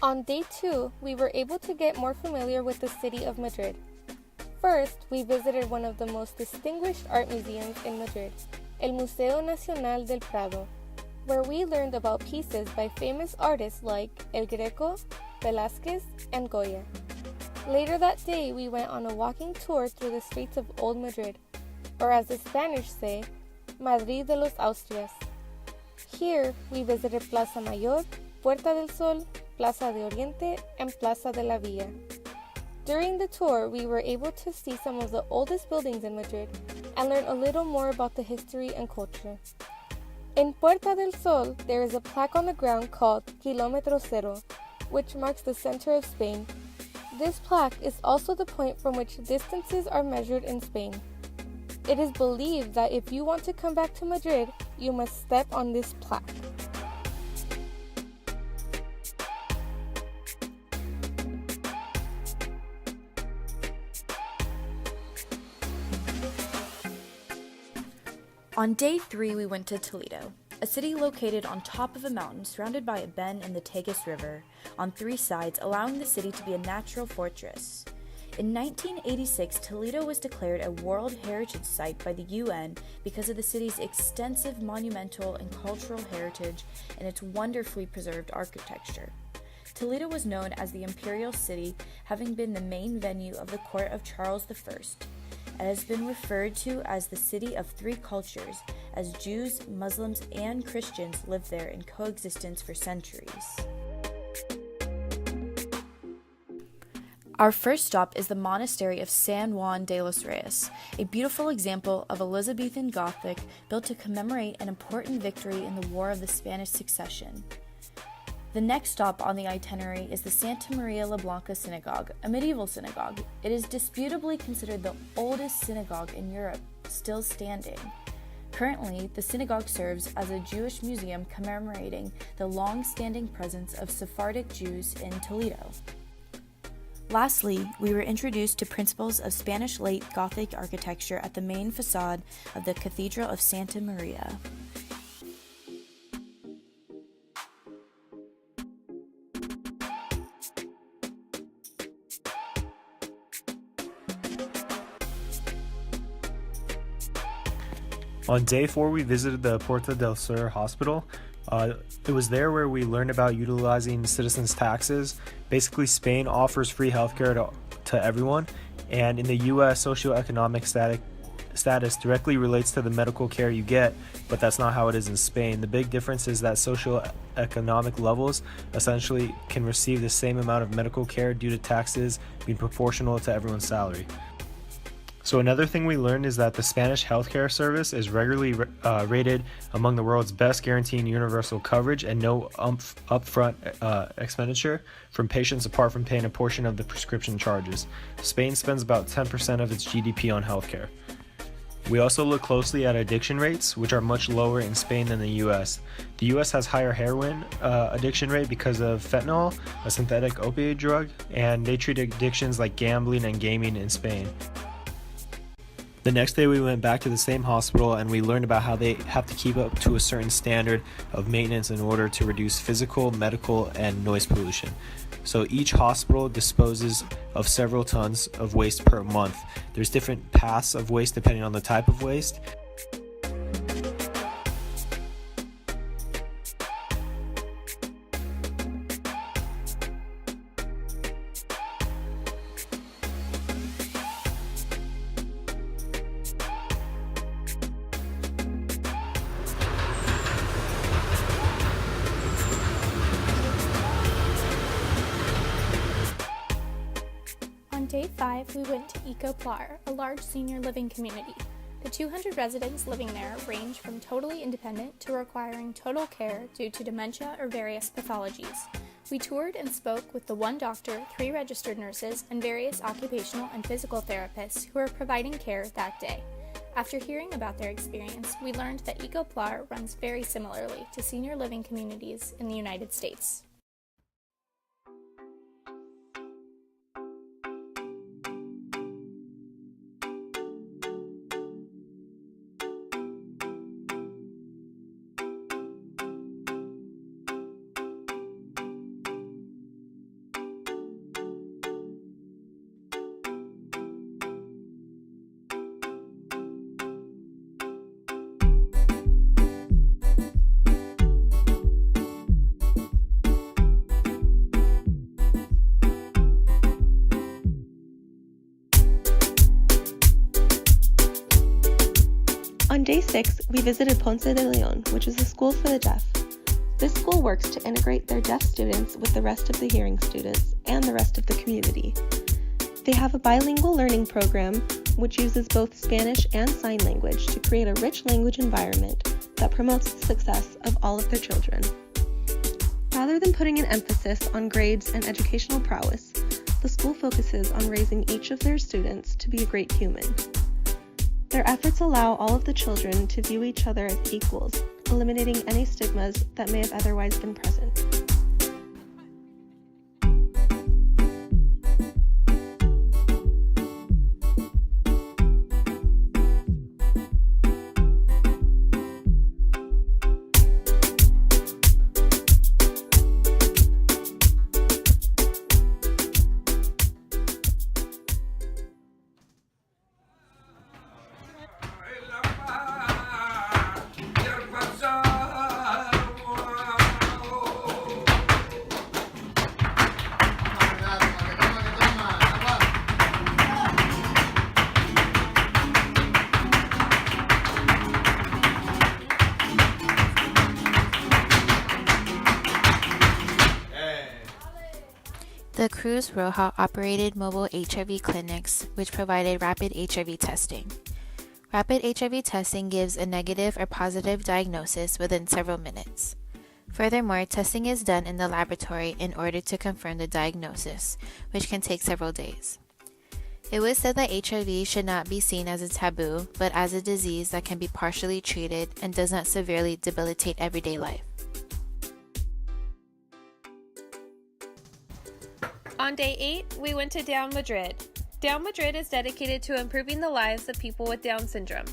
On day 2, we were able to get more familiar with the city of Madrid. First, we visited one of the most distinguished art museums in Madrid, el Museo Nacional del Prado, where we learned about pieces by famous artists like El Greco, Velázquez, and Goya. Later that day, we went on a walking tour through the streets of Old Madrid, or as the Spanish say, Madrid de los Austrias. Here, we visited Plaza Mayor, Puerta del Sol, Plaza de Oriente, and Plaza de la Villa. During the tour, we were able to see some of the oldest buildings in Madrid and learn a little more about the history and culture. In Puerta del Sol, there is a plaque on the ground called Kilómetro Cero, which marks the center of Spain. This plaque is also the point from which distances are measured in Spain. It is believed that if you want to come back to Madrid, you must step on this plaque. On day 3, we went to Toledo, a city located on top of a mountain surrounded by a bend in the Tagus River on 3 sides, allowing the city to be a natural fortress. In 1986, Toledo was declared a World Heritage Site by the UN because of the city's extensive monumental and cultural heritage and its wonderfully preserved architecture. Toledo was known as the Imperial City, having been the main venue of the court of Charles I. It has been referred to as the City of 3 Cultures, as Jews, Muslims, and Christians lived there in coexistence for centuries. Our first stop is the monastery of San Juan de los Reyes, a beautiful example of Elizabethan Gothic built to commemorate an important victory in the War of the Spanish Succession. The next stop on the itinerary is the Santa Maria la Blanca Synagogue, a medieval synagogue. It is disputably considered the oldest synagogue in Europe, still standing. Currently, the synagogue serves as a Jewish museum commemorating the long-standing presence of Sephardic Jews in Toledo. Lastly, we were introduced to principles of Spanish late Gothic architecture at the main facade of the Cathedral of Santa Maria. On day 4, we visited the Puerta del Sur hospital. It was there where we learned about utilizing citizens' taxes. Basically, Spain offers free healthcare to everyone, and in the U.S., socioeconomic status directly relates to the medical care you get, but that's not how it is in Spain. The big difference is that socioeconomic levels essentially can receive the same amount of medical care due to taxes being proportional to everyone's salary. So another thing we learned is that the Spanish healthcare service is regularly rated among the world's best, guaranteeing universal coverage and no upfront expenditure from patients apart from paying a portion of the prescription charges. Spain spends about 10% of its GDP on healthcare. We also look closely at addiction rates, which are much lower in Spain than the US. The US has higher heroin addiction rate because of fentanyl, a synthetic opioid drug, and they treat addictions like gambling and gaming in Spain. The next day we went back to the same hospital and we learned about how they have to keep up to a certain standard of maintenance in order to reduce physical, medical, and noise pollution. So each hospital disposes of several tons of waste per month. There's different paths of waste depending on the type of waste. On day 5, we went to Ecoplar, a large senior living community. The 200 residents living there range from totally independent to requiring total care due to dementia or various pathologies. We toured and spoke with the 1 doctor, 3 registered nurses, and various occupational and physical therapists who are providing care that day. After hearing about their experience, we learned that Ecoplar runs very similarly to senior living communities in the United States. 6, we visited Ponce de Leon, which is a school for the deaf. This school works to integrate their deaf students with the rest of the hearing students and the rest of the community. They have a bilingual learning program which uses both Spanish and sign language to create a rich language environment that promotes the success of all of their children. Rather than putting an emphasis on grades and educational prowess, the school focuses on raising each of their students to be a great human. Their efforts allow all of the children to view each other as equals, eliminating any stigmas that may have otherwise been present. The Cruz Roja operated mobile HIV clinics, which provided rapid HIV testing. Rapid HIV testing gives a negative or positive diagnosis within several minutes. Furthermore, testing is done in the laboratory in order to confirm the diagnosis, which can take several days. It was said that HIV should not be seen as a taboo, but as a disease that can be partially treated and does not severely debilitate everyday life. On day 8, we went to Down Madrid. Down Madrid is dedicated to improving the lives of people with Down syndrome.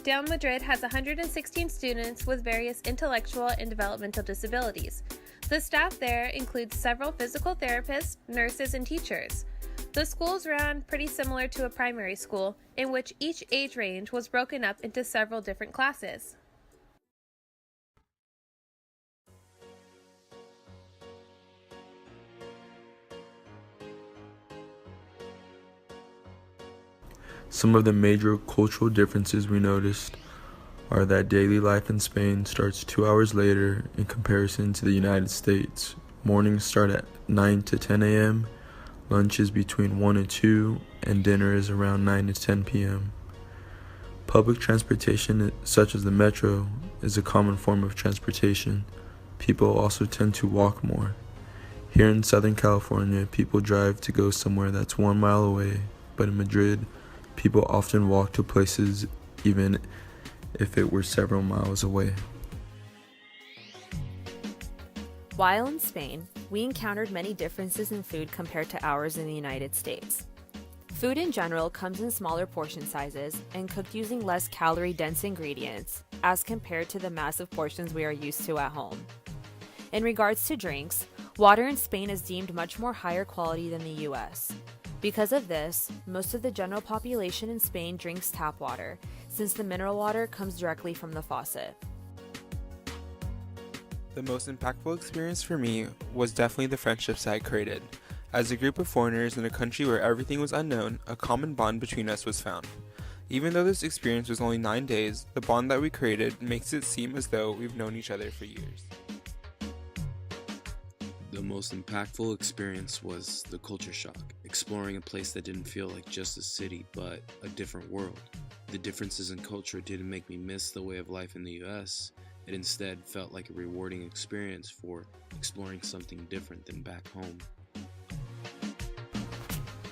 Down Madrid has 116 students with various intellectual and developmental disabilities. The staff there includes several physical therapists, nurses, and teachers. The schools ran pretty similar to a primary school, in which each age range was broken up into several different classes. Some of the major cultural differences we noticed are that daily life in Spain starts 2 hours later in comparison to the United States. Mornings start at 9 to 10 a.m., lunch is between 1 and 2, and dinner is around 9 to 10 p.m. Public transportation, such as the metro, is a common form of transportation. People also tend to walk more. Here in Southern California, people drive to go somewhere that's 1 mile away, but in Madrid, people often walk to places even if it were several miles away. While in Spain, we encountered many differences in food compared to ours in the United States. Food in general comes in smaller portion sizes and cooked using less calorie-dense ingredients as compared to the massive portions we are used to at home. In regards to drinks, water in Spain is deemed much more higher quality than the US. Because of this, most of the general population in Spain drinks tap water, since the mineral water comes directly from the faucet. The most impactful experience for me was definitely the friendships I created. As a group of foreigners in a country where everything was unknown, a common bond between us was found. Even though this experience was only 9 days, the bond that we created makes it seem as though we've known each other for years. The most impactful experience was the culture shock, exploring a place that didn't feel like just a city, but a different world. The differences in culture didn't make me miss the way of life in the US. It instead felt like a rewarding experience for exploring something different than back home.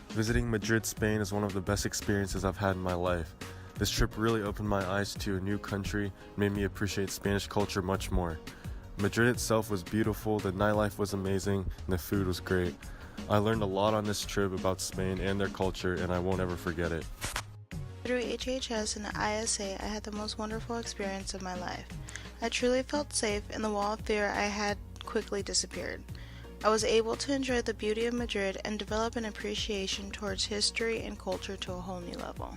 Visiting Madrid, Spain is one of the best experiences I've had in my life. This trip really opened my eyes to a new country and made me appreciate Spanish culture much more. Madrid itself was beautiful, the nightlife was amazing, and the food was great. I learned a lot on this trip about Spain and their culture, and I won't ever forget it. Through HHS and ISA, I had the most wonderful experience of my life. I truly felt safe, and the wall of fear I had quickly disappeared. I was able to enjoy the beauty of Madrid and develop an appreciation towards history and culture to a whole new level.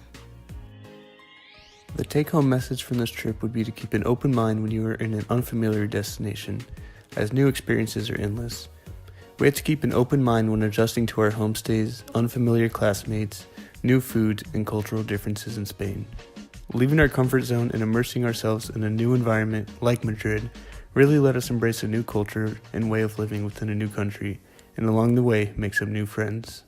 The take-home message from this trip would be to keep an open mind when you are in an unfamiliar destination, as new experiences are endless. We had to keep an open mind when adjusting to our homestays, unfamiliar classmates, new food, and cultural differences in Spain. Leaving our comfort zone and immersing ourselves in a new environment like Madrid really let us embrace a new culture and way of living within a new country, and along the way make some new friends.